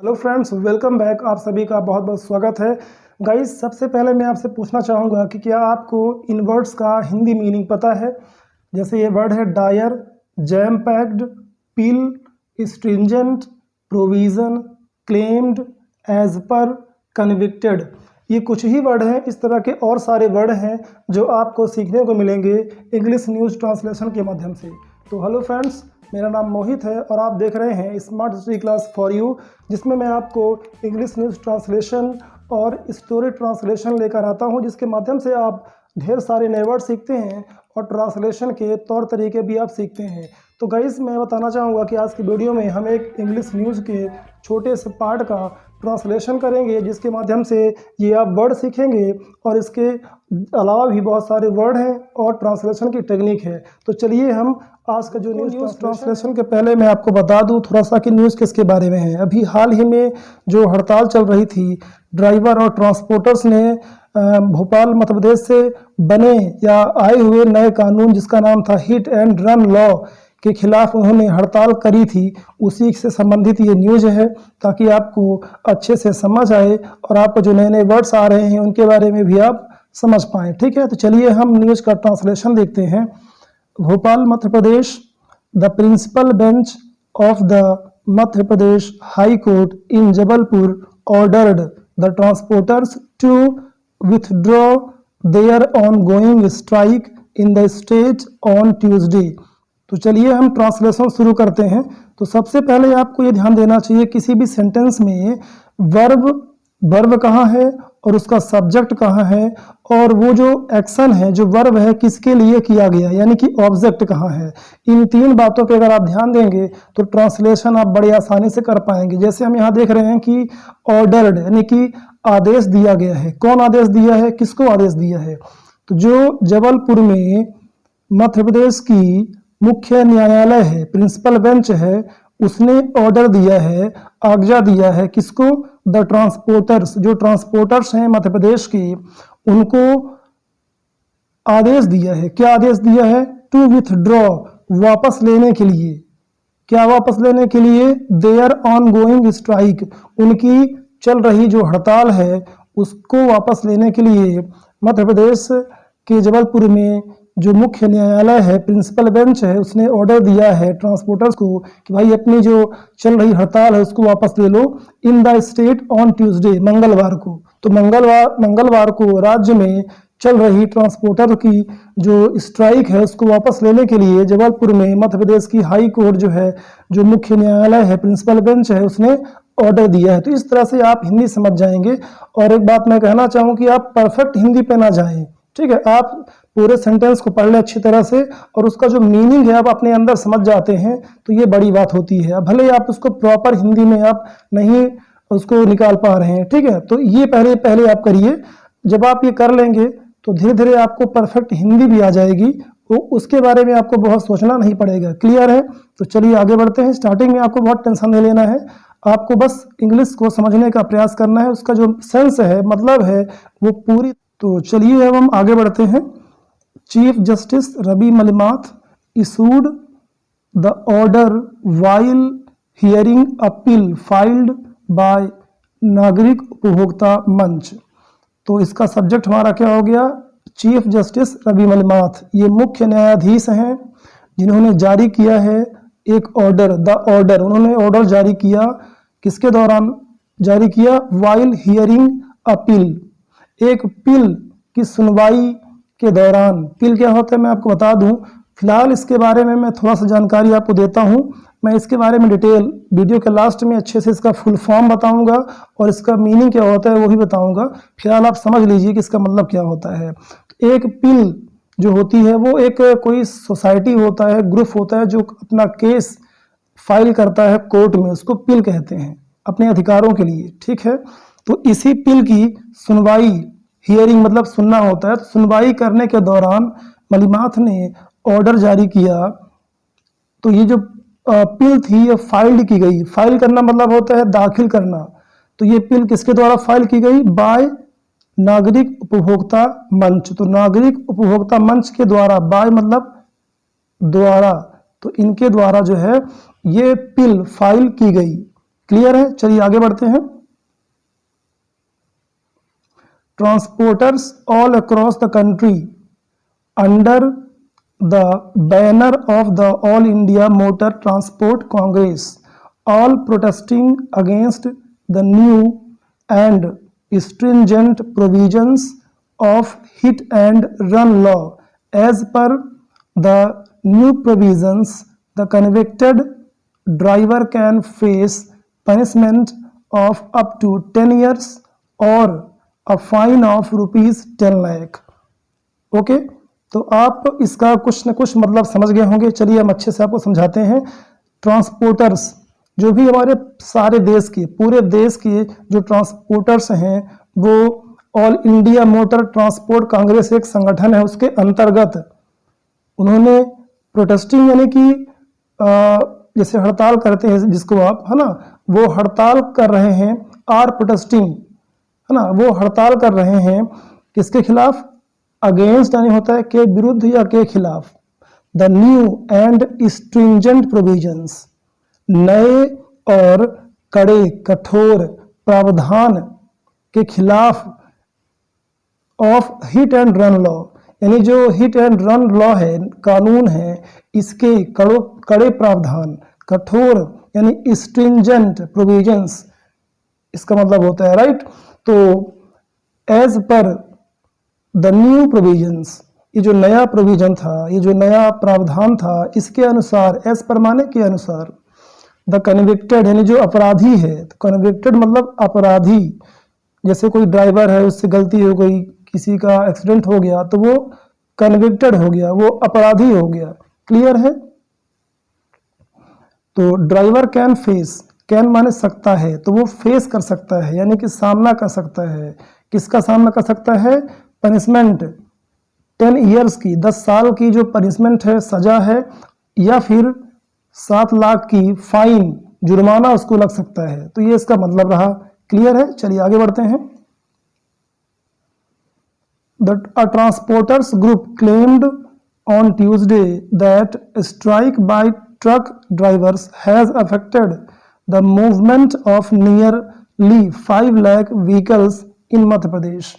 Hello friends, welcome back. आप सभी का बहुत बहुत स्वागत है। गाइस, सबसे पहले मैं आपसे पूछना चाहूँगा कि क्या आपको इन वर्ड्स का हिंदी मीनिंग पता है। जैसे ये वर्ड है dire, jam packed, pill, stringent, provision, claimed, as per, convicted. ये कुछ ही वर्ड हैं। इस तरह के और सारे वर्ड हैं जो आपको सीखने को मिलेंगे इंग्लिश न्यूज़ ट्रांसलेशन के माध्यम से। तो हेलो फ्रेंड्स, मेरा नाम मोहित है और आप देख रहे हैं smart study class for you, जिसमें मैं आपको इंग्लिश न्यूज़ ट्रांसलेशन और स्टोरी ट्रांसलेशन लेकर आता हूं, जिसके माध्यम से आप ढेर सारे नए वर्ड सीखते हैं और ट्रांसलेशन के तौर तरीके भी आप सीखते हैं। तो गाइस, मैं बताना चाहूँगा कि आज की वीडियो में हम एक इंग्लिश न्यूज़ के छोटे से पार्ट का ट्रांसलेशन करेंगे, जिसके माध्यम से ये आप वर्ड सीखेंगे और इसके अलावा भी बहुत सारे वर्ड हैं और ट्रांसलेशन की टेक्निक है। तो चलिए हम आज का जो न्यूज़ ट्रांसलेशन के पहले मैं आपको बता दूं थोड़ा सा कि न्यूज़ किसके बारे में है। अभी हाल ही में जो हड़ताल चल रही थी, ड्राइवर और ट्रांसपोर्टर्स ने भोपाल मध्य प्रदेश से बने या आए हुए नए कानून जिसका नाम था हिट एंड रन लॉ के खिलाफ उन्होंने हड़ताल करी थी। उसी से संबंधित ये न्यूज़ है, ताकि आपको अच्छे से समझ आए और आपको जो नए नए वर्ड्स आ रहे हैं उनके बारे में भी आप समझ पाएँ। ठीक है, तो चलिए हम न्यूज़ का ट्रांसलेशन देखते हैं। Bhopal Madhya Pradesh, the principal bench of the Madhya Pradesh high court in Jabalpur ordered the transporters to withdraw their ongoing strike in the state on Tuesday। तो चलिए हम ट्रांसलेशन शुरू करते हैं। तो सबसे पहले आपको ये ध्यान देना चाहिए किसी भी सेंटेंस में वर्ब कहाँ है और उसका सब्जेक्ट कहाँ है, और वो जो एक्शन है, जो वर्ब है, किसके लिए किया गया, यानी कि ऑब्जेक्ट कहाँ है। इन तीन बातों पे अगर आप ध्यान देंगे तो ट्रांसलेशन आप बड़ी आसानी से कर पाएंगे। जैसे हम यहाँ देख रहे हैं कि ऑर्डर्ड यानी कि आदेश दिया गया है। कौन आदेश दिया है, किसको आदेश दिया है? तो जो जबलपुर में मध्य प्रदेश की मुख्य न्यायालय है, प्रिंसिपल बेंच है, उसने ऑर्डर दिया है, आज्ञा दिया है किसको? द ट्रांसपोर्टर्स, जो ट्रांसपोर्टर्स हैं मध्य प्रदेश के, उनको आदेश दिया है। क्या आदेश दिया है? टू विथड्रॉ, वापस लेने के लिए। क्या वापस लेने के लिए? देयर ऑन गोइंग स्ट्राइक, उनकी चल रही जो हड़ताल है उसको वापस लेने के लिए मध्य प्रदेश के जबलपुर में जो मुख्य न्यायालय है, प्रिंसिपल बेंच है, उसने ऑर्डर दिया है ट्रांसपोर्टर्स को कि भाई अपनी जो चल रही हड़ताल है उसको वापस ले लो। In the state on Tuesday, मंगलवार को। तो मंगलवार को राज्य में चल रही ट्रांसपोर्टर की जो स्ट्राइक है उसको वापस लेने के लिए जबलपुर में मध्य प्रदेश की हाई कोर्ट जो है, जो मुख्य न्यायालय है, प्रिंसिपल बेंच है, उसने ऑर्डर दिया है। तो इस तरह से आप हिंदी समझ जाएंगे। और एक बात मैं कहना चाहूँ कि आप परफेक्ट हिंदी पे ना जाएं। ठीक है, आप पूरे सेंटेंस को पढ़ लें अच्छी तरह से और उसका जो मीनिंग है आप अपने अंदर समझ जाते हैं, तो ये बड़ी बात होती है। भले ही आप उसको प्रॉपर हिंदी में आप नहीं उसको निकाल पा रहे हैं, ठीक है, तो ये पहले आप करिए। जब आप ये कर लेंगे तो धीरे धीरे आपको परफेक्ट हिंदी भी आ जाएगी, तो उसके बारे में आपको बहुत सोचना नहीं पड़ेगा। क्लियर है? तो चलिए आगे बढ़ते हैं। स्टार्टिंग में आपको बहुत टेंशन नहीं लेना है, आपको बस इंग्लिश को समझने का प्रयास करना है, उसका जो सेंस है, मतलब है, वो पूरी। तो चलिए अब हम आगे बढ़ते हैं। Chief justice Ravi Malimath issued the order while hearing appeal filed by Nagrik Upbhokta मंच। तो इसका सब्जेक्ट हमारा क्या हो गया? चीफ जस्टिस रवि मलिमाथ, ये मुख्य न्यायाधीश हैं जिन्होंने जारी किया है एक ऑर्डर, द ऑर्डर। उन्होंने ऑर्डर जारी किया, किसके दौरान जारी किया? वाइल हियरिंग अपील, एक पिल की सुनवाई के दौरान। पिल क्या होता है मैं आपको बता दूं। फिलहाल इसके बारे में मैं थोड़ा सा जानकारी आपको देता हूं। मैं इसके बारे में डिटेल वीडियो के लास्ट में अच्छे से इसका फुल फॉर्म बताऊंगा और इसका मीनिंग क्या होता है वो भी बताऊंगा। फिलहाल आप समझ लीजिए कि इसका मतलब क्या होता है। तो एक पिल जो होती है वो एक कोई सोसाइटी होता है, ग्रुप होता है, जो अपना केस फाइल करता है कोर्ट में, उसको पिल कहते हैं, अपने अधिकारों के लिए। ठीक है, तो इसी पिल की सुनवाई, हियरिंग मतलब सुनना होता है, तो सुनवाई करने के दौरान मलिमाथ ने ऑर्डर जारी किया। तो ये जो पिल थी ये फाइल्ड की गई। फाइल करना मतलब होता है दाखिल करना। तो ये पिल किसके द्वारा फाइल की गई? बाय नागरिक उपभोक्ता मंच। तो नागरिक उपभोक्ता मंच के द्वारा, बाय मतलब द्वारा, तो इनके द्वारा जो है ये पिल फाइल की गई। क्लियर है, चलिए आगे बढ़ते हैं। Transporters all across the country under the banner of the All India Motor Transport Congress, all protesting against the new and stringent provisions of hit and run law. As per the new provisions, the convicted driver can face punishment of up to 10 years or a fine of rupees 10 lakh. Okay तो आप इसका कुछ न कुछ मतलब समझ गए होंगे। चलिए हम अच्छे से आपको समझाते हैं। ट्रांसपोर्टर्स जो भी हमारे सारे देश के, पूरे देश के जो ट्रांसपोर्टर्स हैं वो all India motor transport Congress एक संगठन है, उसके अंतर्गत उन्होंने प्रोटेस्टिंग यानी कि जैसे हड़ताल करते हैं जिसको आप, है ना, वो हड़ताल कर रहे हैं। आर प्रोटेस्टिंग, है ना, वो हड़ताल कर रहे हैं किसके खिलाफ? अगेंस्ट यानी होता है के विरुद्ध या के खिलाफ। The new and stringent provisions, नए और कड़े कठोर प्रावधान के खिलाफ of hit and run law, यानी जो हिट एंड रन लॉ है, कानून है, इसके कड़े प्रावधान, कठोर यानी स्ट्रिंजेंट प्रोविजंस, इसका मतलब होता है राइट। तो as per the new provisions, ये जो नया प्रोविजन था, ये जो नया प्रावधान था, इसके अनुसार, एज पर माने के अनुसार, द कन्विक्टेड यानी जो अपराधी है, तो कन्विक्टेड मतलब अपराधी, जैसे कोई ड्राइवर है उससे गलती हो गई, किसी का एक्सीडेंट हो गया तो वो कन्विक्टेड हो गया, वो अपराधी हो गया। क्लियर है। तो ड्राइवर कैन फेस, कैन माने सकता है, तो वो फेस कर सकता है यानी कि सामना कर सकता है। किसका सामना कर सकता है? पनिशमेंट 10 ईयर्स की, 10 साल की जो पनिशमेंट है, सजा है, या फिर 7 लाख की फाइन, जुर्माना उसको लग सकता है। तो ये इसका मतलब रहा। क्लियर है, चलिए आगे बढ़ते हैं। A transporters group claimed on Tuesday that a strike by truck drivers has affected the movement of nearly 5 lakh vehicles in Madhya Pradesh.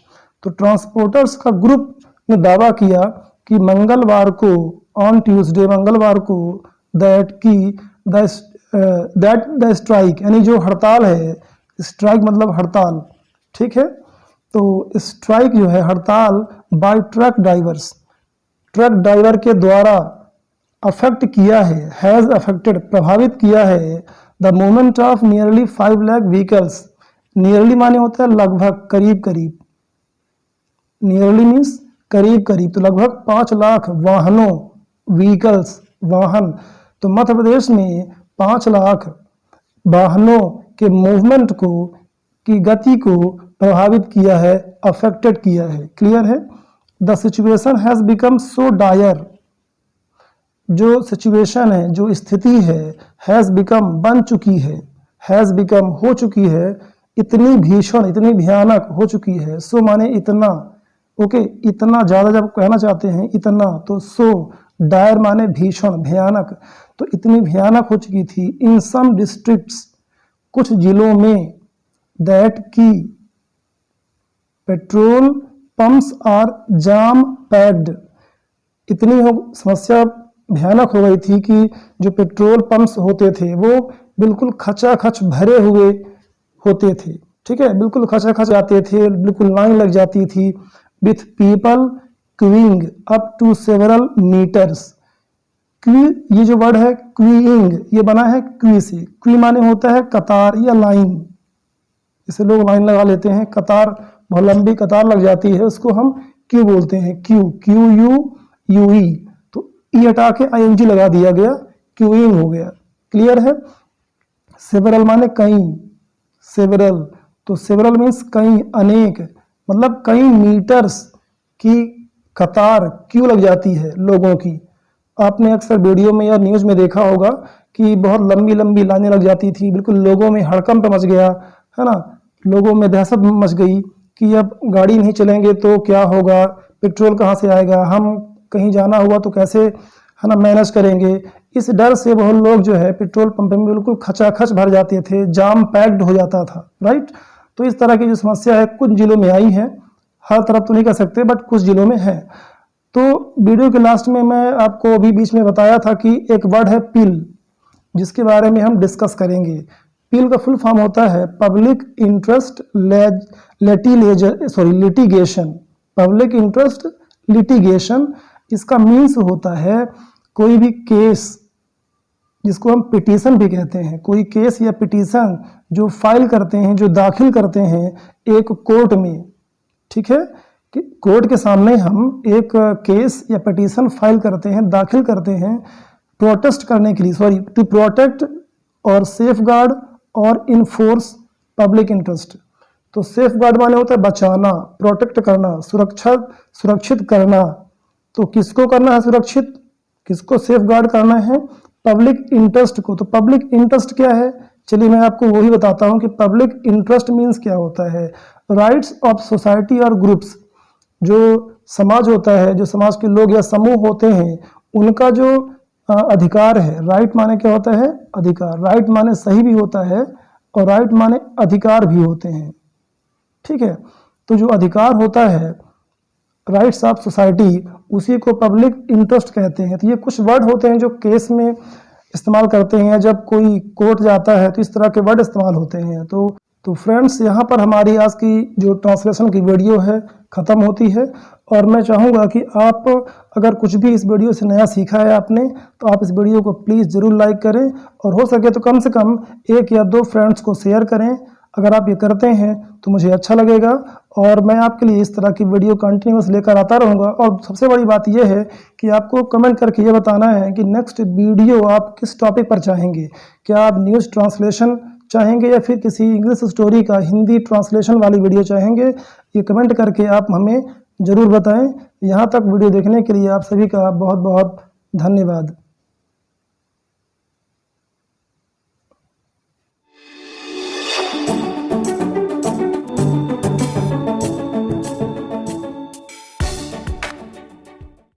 तो ट्रांसपोर्टर्स का ग्रुप ने दावा किया कि मंगलवार को, ऑन ट्यूसडे मंगलवार को, दैट द स्ट्राइक यानी जो हड़ताल है, स्ट्राइक मतलब हड़ताल, ठीक है। तो स्ट्राइक जो है, हड़ताल by truck drivers, truck driver के द्वारा अफेक्ट किया है, हैज अफेक्टेड प्रभावित किया है, the movement of nearly 5 lakh vehicles. Nearly माने होता है लगभग, करीब करीब, नियरली मीन्स करीब करीब, तो लगभग 5 लाख वाहनों, व्हीकल्स वाहन। तो मध्य प्रदेश में 5 लाख वाहनों के मूवमेंट को, की गति को प्रभावित किया है, अफेक्टेड किया है। क्लियर है। The situation has become so dire, जो सिचुएशन है, जो स्थिति है, हैज बिकम बन चुकी है, हैज बिकम हो चुकी है, इतनी भीषण, इतनी भयानक हो चुकी है। सो माने इतना, ओके, इतना ज्यादा जब कहना चाहते हैं इतना, तो सो डायर माने भीषण, भयानक, तो इतनी भयानक हो चुकी थी। इन सम डिस्ट्रिक्ट्स, कुछ जिलों में, दैट की petrol pumps are jam packed, इतनी समस्या भयानक हो गई थी कि जो पेट्रोल पंप्स होते थे वो बिल्कुल खचाखच भरे हुए होते थे। ठीक है, बिल्कुल खचाखच जाते थे, बिल्कुल लाइन लग जाती थी। With people queuing up to several meters. Queue, ये जो वर्ड है क्यूइंग, ये बना है क्वी से। क्वी माने होता है कतार या लाइन, इसे लोग लाइन लगा लेते हैं, कतार, बहुत लंबी कतार लग जाती है, उसको हम क्यू बोलते हैं। क्यू, क्यू यू यू ई, तो ई हटा के आईएनजी लगा दिया गया, क्यूइंग हो गया। क्लियर है। सेवरल माने कई, सेवरल, तो सेवरल मीन्स कई, अनेक, मतलब कई मीटर्स की कतार, क्यू लग जाती है लोगों की। आपने अक्सर वीडियो में या न्यूज़ में देखा होगा कि बहुत लंबी लंबी लाइनें लग जाती थी, बिल्कुल लोगों में हड़कंप मच गया, है ना, लोगों में दहशत मच गई कि अब गाड़ी नहीं चलेंगे तो क्या होगा, पेट्रोल कहाँ से आएगा, हम कहीं जाना हुआ तो कैसे, है ना, मैनेज करेंगे। इस डर से बहुत लोग जो है पेट्रोल पंप में बिल्कुल खचाखच भर जाते थे, जाम पैक्ड हो जाता था, राइट। तो इस तरह की जो समस्या है कुछ जिलों में आई है, हर तरफ तो नहीं कह सकते बट कुछ जिलों में है। तो वीडियो के लास्ट में मैं आपको अभी बीच में बताया था कि एक वर्ड है पिल, जिसके बारे में हम डिस्कस करेंगे। पिल का फुल फॉर्म होता है public interest litigation. Public interest litigation, इसका मीन्स होता है कोई भी केस, जिसको हम पिटीशन भी कहते हैं, कोई केस या पिटीशन जो फाइल करते हैं, जो दाखिल करते हैं एक कोर्ट में, ठीक है, कि कोर्ट के सामने हम एक केस या पिटीशन फाइल करते हैं, दाखिल करते हैं प्रोटेस्ट करने के लिए, टू प्रोटेक्ट और सेफगार्ड और इन्फोर्स पब्लिक इंटरेस्ट। तो सेफगार्ड माने होता है बचाना, प्रोटेक्ट करना, सुरक्षित करना। तो किसको करना है सुरक्षित, किसको सेफगार्ड करना है, पब्लिक इंटरेस्ट को। तो पब्लिक इंटरेस्ट क्या है, चलिए मैं आपको वही बताता हूं कि पब्लिक इंटरेस्ट मीन्स क्या होता है। राइट्स ऑफ सोसाइटी और ग्रुप्स, जो समाज होता है, जो समाज के लोग या समूह होते हैं, उनका जो अधिकार है। राइट माने क्या होता है, अधिकार। राइट माने सही भी होता है और राइट माने अधिकार भी होते हैं, ठीक है। तो जो अधिकार होता है राइट्स ऑफ सोसाइटी, उसी को पब्लिक इंटरेस्ट कहते हैं। तो ये कुछ वर्ड होते हैं जो केस में इस्तेमाल करते हैं, जब कोई कोर्ट जाता है तो इस तरह के वर्ड इस्तेमाल होते हैं। तो फ्रेंड्स, यहाँ पर हमारी आज की जो ट्रांसलेशन की वीडियो है ख़त्म होती है। और मैं चाहूँगा कि आप अगर कुछ भी इस वीडियो से नया सीखा है आपने, तो आप इस वीडियो को प्लीज़ ज़रूर लाइक करें और हो सके तो कम से कम 1 या 2 फ्रेंड्स को शेयर करें। अगर आप ये करते हैं तो मुझे अच्छा लगेगा और मैं आपके लिए इस तरह की वीडियो कंटिन्यूस लेकर आता रहूँगा। और सबसे बड़ी बात यह है कि आपको कमेंट करके ये बताना है कि नेक्स्ट वीडियो आप किस टॉपिक पर चाहेंगे। क्या आप न्यूज़ ट्रांसलेशन चाहेंगे या फिर किसी इंग्लिश स्टोरी का हिंदी ट्रांसलेशन वाली वीडियो चाहेंगे, ये कमेंट करके आप हमें ज़रूर बताएं। यहाँ तक वीडियो देखने के लिए आप सभी का बहुत बहुत धन्यवाद।